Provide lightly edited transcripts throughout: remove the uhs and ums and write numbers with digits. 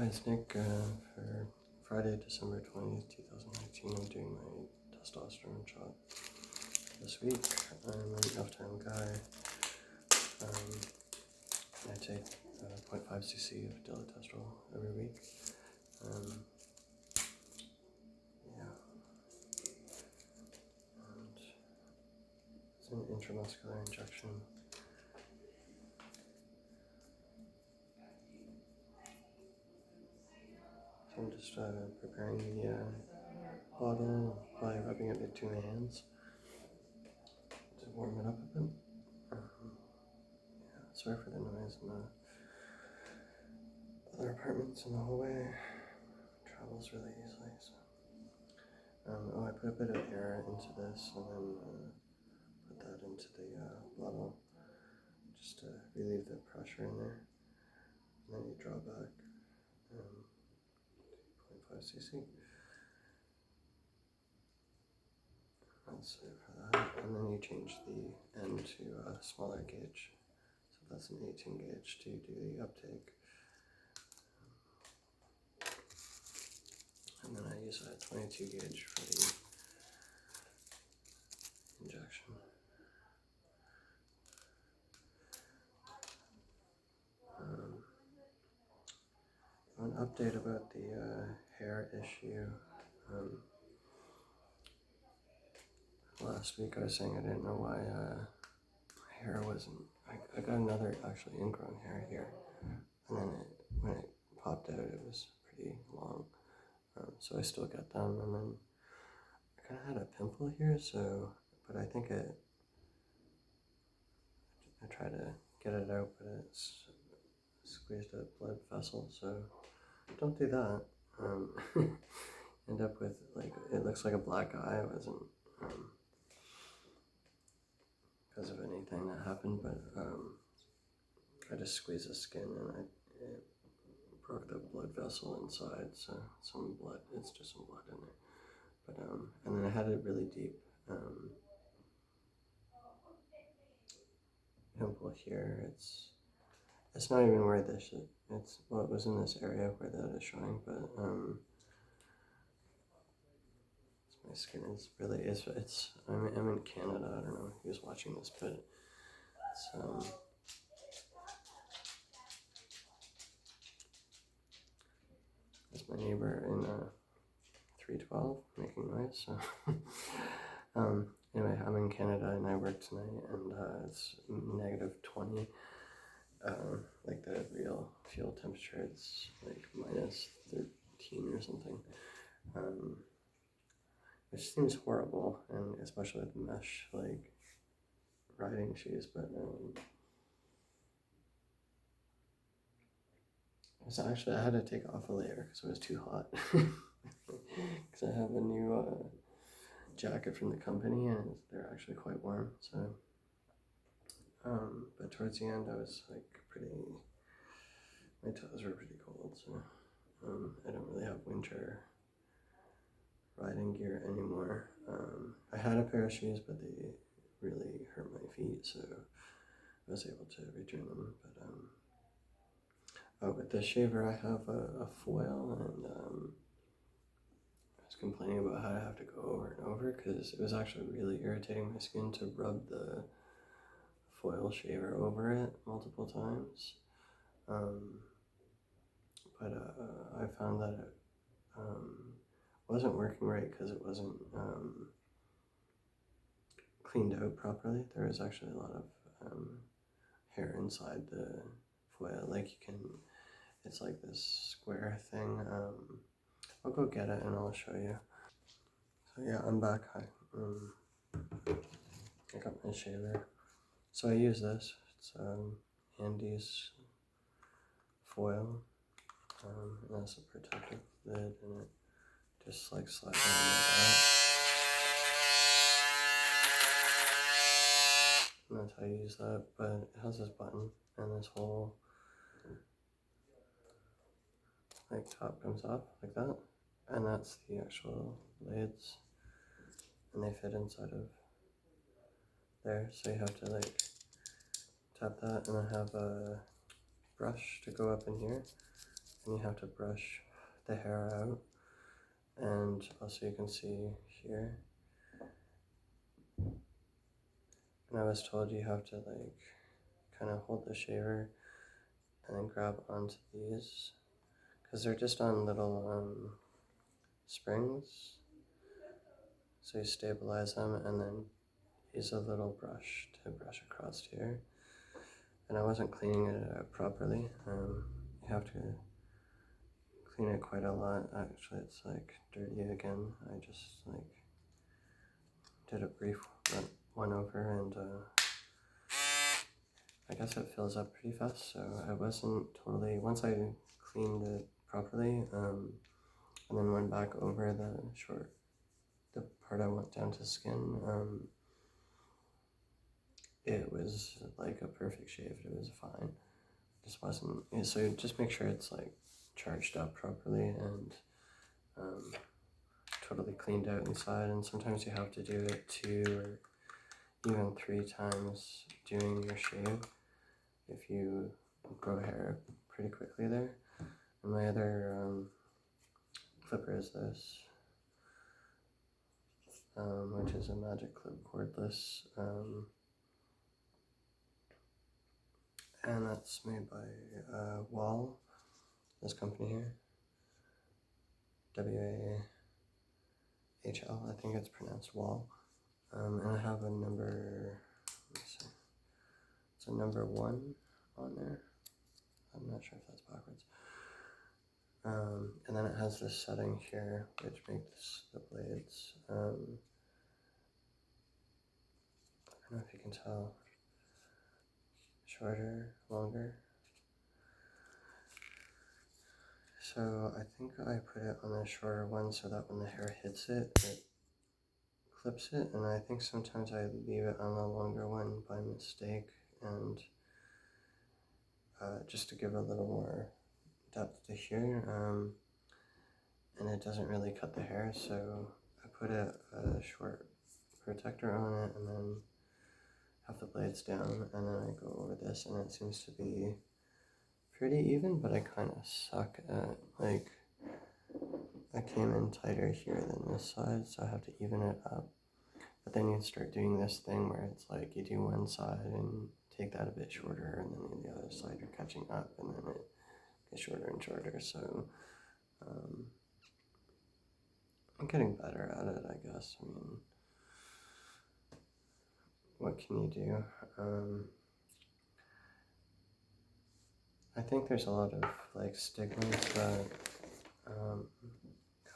Hi, it's Nick. For Friday, December 20th, 2019, I'm doing my testosterone shot. This week, I'm an F-time guy. I take 0.5 cc of doliprane every week. Yeah, and it's an intramuscular injection. So I'm just preparing the bottle by rubbing it with two hands to warm it up a bit. Yeah, sorry for the noise in the other apartments in the hallway. Travels really easily. So. I put a bit of air into this and then put that into the bottle just to relieve the pressure in there. And then you draw back 0.5 cc. That's it for that. And then you change the end to a smaller gauge. So that's an 18 gauge to do the uptake. And then I use a 22 gauge for the injection. An update about the hair issue. Last week I was saying I didn't know why my hair wasn't. I got another actually ingrown hair here, and then when it popped out, it was pretty long. So I still get them, and then I kind of had a pimple here. So, but I think I tried to get it out, but it's squeezed a blood vessel. So don't do that. End up with like it looks like a black eye. It wasn't because of anything that happened, but I just squeezed the skin and it broke the blood vessel inside, so some blood, it's just some blood in there. But and then I had a really deep pimple here. It's not even where this should, it was in this area where that is showing, but my skin is really, I'm in Canada, I don't know who's watching this, but it's my neighbor in 312 making noise, so anyway, I'm in Canada and I work tonight, and it's negative 20, like the real field temperature, it's like minus 13 or something, which seems horrible, and especially with mesh, like, riding shoes, but so actually I had to take off a layer because it was too hot, because I have a new jacket from the company, and they're actually quite warm, so but towards the end I was like my toes were pretty cold, so I don't really have winter riding gear anymore. I had a pair of shoes, but they really hurt my feet, so I was able to return them, but with the shaver I have a foil, and I was complaining about how I have to go over and over because it was actually really irritating my skin to rub the foil shaver over it multiple times. But I found that it wasn't working right because it wasn't cleaned out properly. There was actually a lot of hair inside the foil. Like it's like this square thing. I'll go get it and I'll show you. So yeah, I'm back. I got my shaver. So I use this. It's Andy's foil. And that's a protective lid, and it just like slides on like that. And that's how you use that, but it has this button and this whole like top comes off like that, and that's the actual lids, and they fit inside of there, so you have to like tap that, and I have a brush to go up in here and you have to brush the hair out. And also you can see here, and I was told you have to like kind of hold the shaver and then grab onto these because they're just on little springs. So you stabilize them and then use a little brush to brush across here. And I wasn't cleaning it out properly. You have to clean it quite a lot. Actually, it's like dirty again. I just like did a brief one over, and I guess it fills up pretty fast. So I wasn't totally, once I cleaned it properly, and then went back over the part I went down to skin, it was like a perfect shave. It was fine. It just wasn't, so just make sure it's like charged up properly and totally cleaned out inside. And sometimes you have to do it 2 or even 3 times doing your shave if you grow hair pretty quickly there. And my other clipper is this, which is a Magic Clip cordless, and that's made by Wall, this company here, WAHL, I think it's pronounced Wall, and I have a number, let me see, it's a number 1 on there. I'm not sure if that's backwards. And then it has this setting here, which makes the blades, I don't know if you can tell, shorter, longer. So I think I put it on the shorter one so that when the hair hits it, it clips it, and I think sometimes I leave it on the longer one by mistake, and just to give a little more depth to here, and it doesn't really cut the hair, so I put a short protector on it and then have the blades down, and then I go over this, and it seems to be pretty even, but I kind of suck at, like, I came in tighter here than this side, so I have to even it up. But then you start doing this thing where it's like you do one side and take that a bit shorter, and then the other side you're catching up, and then it gets shorter and shorter. So I'm getting better at it, I guess. I mean, what can you do? I think there's a lot of like stigmas that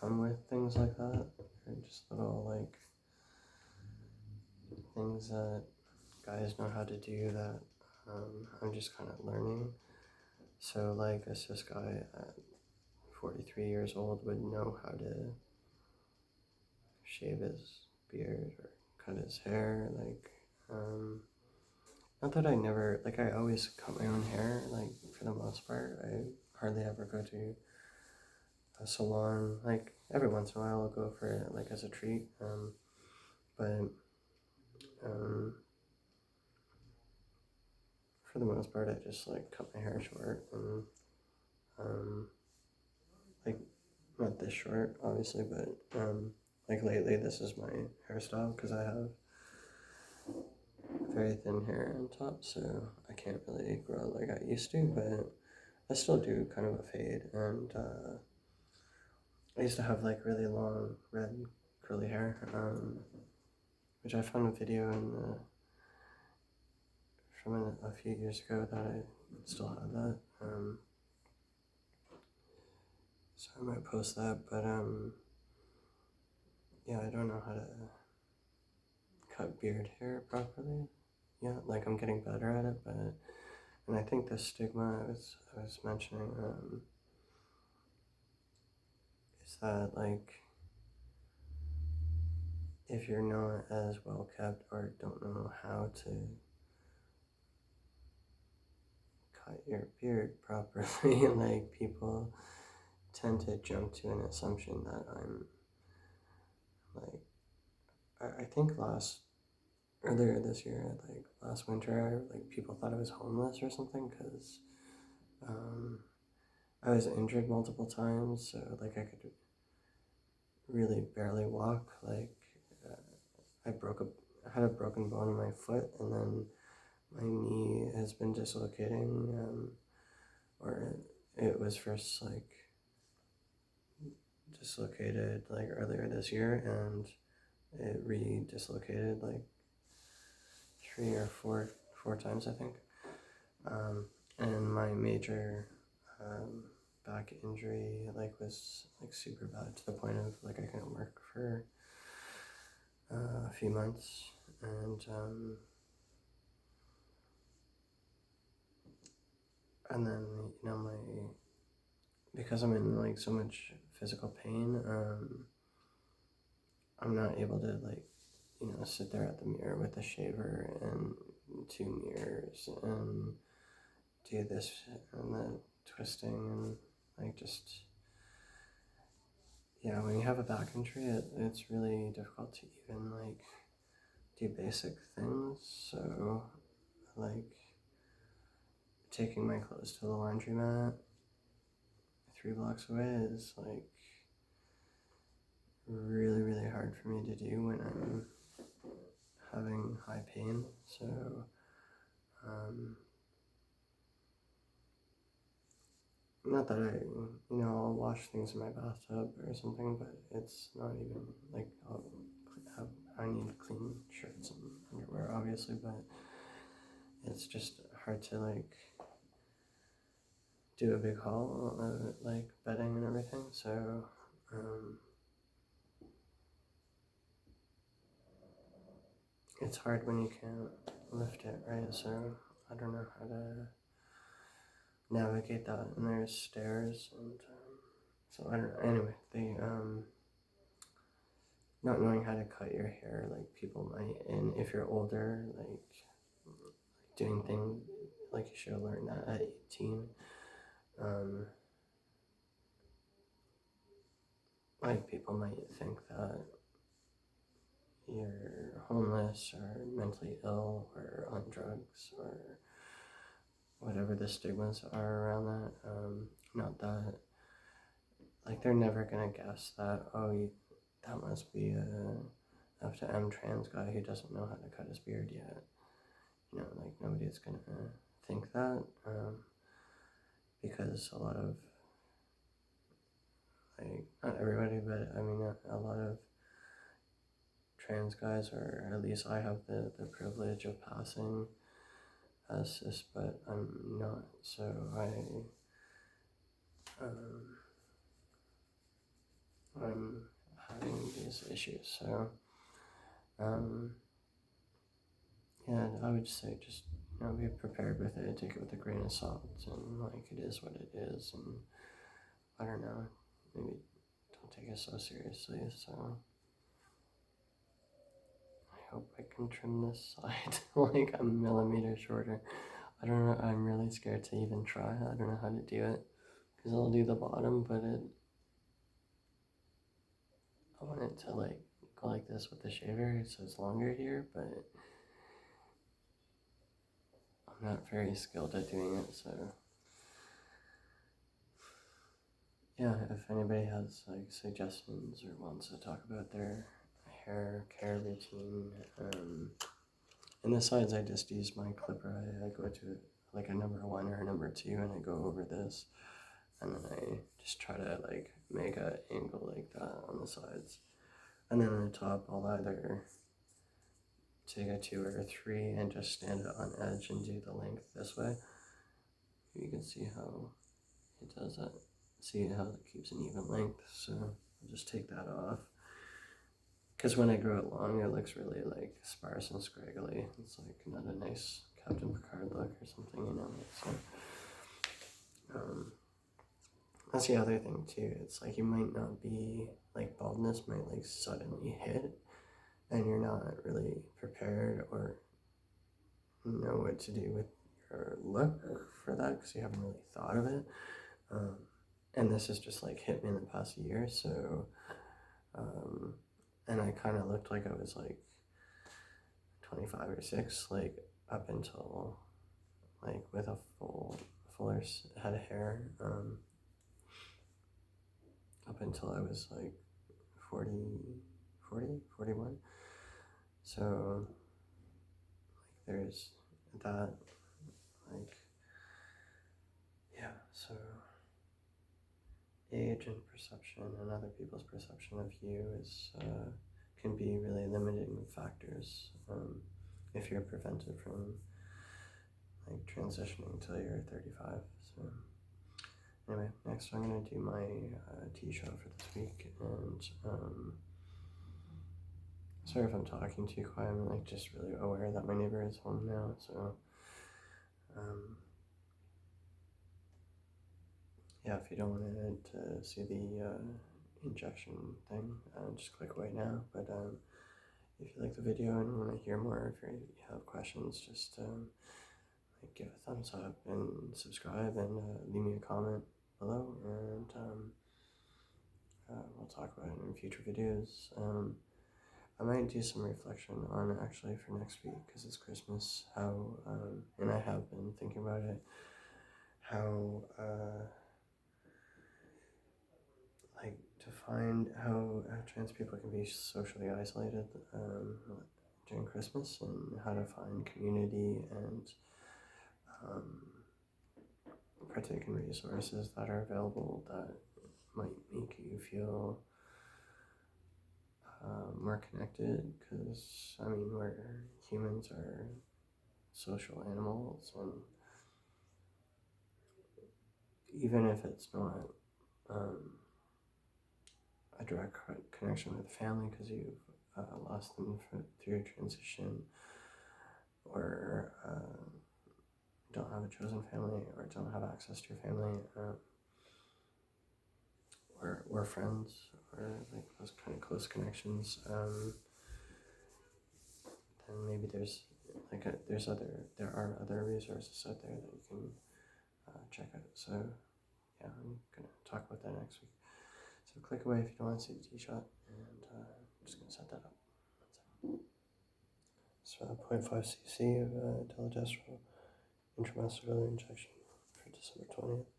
come with things like that. They're just little like things that guys know how to do that I'm just kind of learning. So like this guy at 43 years old would know how to shave his beard or cut his hair, like not that I never, like I always cut my own hair, like for the most part. I hardly ever go to a salon. Like every once in a while I'll go for it like as a treat, but for the most part I just like cut my hair short, and like not this short obviously, but like lately this is my hairstyle because I have very thin hair on top, so I can't really grow like I used to, but I still do kind of a fade. And I used to have like really long red curly hair, which I found a video from a few years ago that I still have that, so I might post that. But yeah, I don't know how to cut beard hair properly. Yeah, like I'm getting better at it, but and I think the stigma I was mentioning is that like if you're not as well kept or don't know how to cut your beard properly, like people tend to jump to an assumption that I'm like, I think earlier this year, like last winter, like people thought I was homeless or something because I was injured multiple times, so like I could really barely walk. Like I had a broken bone in my foot, and then my knee has been dislocating, or it was first like dislocated like earlier this year, and it re-dislocated like three or four times, I think. And my major back injury like was like super bad to the point of like I couldn't work for a few months, and then my because I'm in like so much physical pain, I'm not able to like sit there at the mirror with a shaver and two mirrors and do this and the twisting and like just when you have a back injury, it's really difficult to even like do basic things. So like taking my clothes to the laundromat 3 blocks away is like really, really hard for me to do when I'm having high pain. So not that I'll wash things in my bathtub or something, but it's not even like I need clean shirts and underwear, obviously, but it's just hard to like do a big haul of like bedding and everything. So it's hard when you can't lift it, right? So I don't know how to navigate that. And there's stairs, and so I don't know. Anyway, not knowing how to cut your hair, like people might, and if you're older, like doing things like you should have learned that at 18. Like people might think that you're homeless or mentally ill or on drugs or whatever the stigmas are around that. Not that, like they're never gonna guess that, that must be a F to M trans guy who doesn't know how to cut his beard yet. Like nobody's gonna think that, because a lot of, like, not everybody, but I mean, a lot of trans guys, or at least I have the privilege of passing as cis, but I'm not, so I'm having these issues. So yeah, I would say just be prepared with it, take it with a grain of salt, and like it is what it is, and I don't know, maybe don't take it so seriously. So I hope I can trim this side like a millimeter shorter. I don't know, I'm really scared to even try. I don't know how to do it, because I'll do the bottom, but I want it to like go like this with the shaver, so it's longer here, but I'm not very skilled at doing it. So yeah, if anybody has like suggestions or wants to talk about their hair care routine, and the sides, I just use my clipper. I go to like a number 1 or a number 2, and I go over this, and then I just try to like make an angle like that on the sides, and then on the top I'll either take a 2 or a 3 and just stand it on edge and do the length this way. You can see how it does that. See how it keeps an even length. So I'll just take that off, because when I grow it long, it looks really like sparse and scraggly. It's like not a nice Captain Picard look or something, So that's the other thing too. It's like you might not be like, baldness might like suddenly hit, and you're not really prepared or know what to do with your look for that, because you haven't really thought of it. And this has just like hit me in the past year, so and I kind of looked like I was like 25 or 6, like up until like with a fuller head of hair, up until I was like 41. So, like, there's that, like, yeah, so age and perception and other people's perception of you is can be really limiting factors if you're prevented from like transitioning until you're 35. So anyway, next I'm gonna do my Tshot for this week, and sorry if I'm talking too quiet. I'm like just really aware that my neighbor is home now, so yeah, if you don't want to see the injection thing, just click away now. But if you like the video and want to hear more, if you have questions, just like give a thumbs up and subscribe, and leave me a comment below, and we'll talk about it in future videos. I might do some reflection on it actually for next week, because it's Christmas, how, and I have been thinking about it, how, like, to find how trans people can be socially isolated during Christmas, and how to find community and partake in resources that are available that might make you feel more connected, because I mean, humans are social animals, and even if it's not a direct connection with family because you've lost them through transition, or don't have a chosen family, or don't have access to your family, or friends, or like those kind of close connections, then maybe there are other resources out there that you can check out. So yeah, I'm gonna talk about that next week. So click away if you don't want to see the Tshot, and I'm just gonna set that up. So 0.5 cc of testosterone intramuscular injection for December 20th.